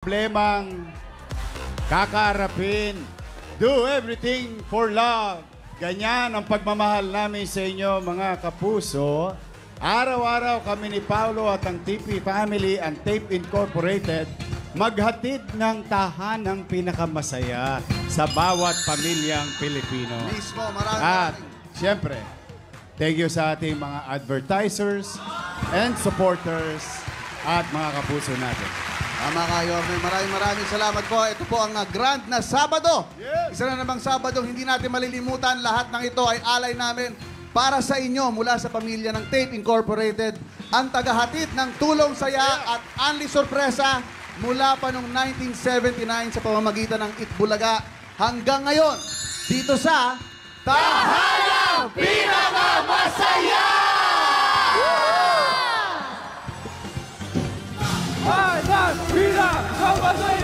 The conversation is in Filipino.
Problemang kakaharapin. Do everything for love. Ganyan ang pagmamahal namin sa inyo, mga kapuso. Araw-araw kami ni Paulo at ang TP Family and Tape Incorporated maghatid ng tahanang pinakamasaya sa bawat pamilyang Pilipino. Mismo, At maraming. siyempre, thank you sa ating mga advertisers and supporters at mga kapuso natin. Tama kayo. Maraming salamat po. Ito po ang grand na Sabado. Yes. Isa na namang Sabado, hindi natin malilimutan. Lahat ng ito ay alay namin para sa inyo mula sa pamilya ng Tape Incorporated. Ang tagahatid ng tulong saya at Anli Sorpresa mula pa noong 1979 sa pamamagitan ng Itbulaga hanggang ngayon dito sa Tahanang Pinakamasaya! Pinakamasaya!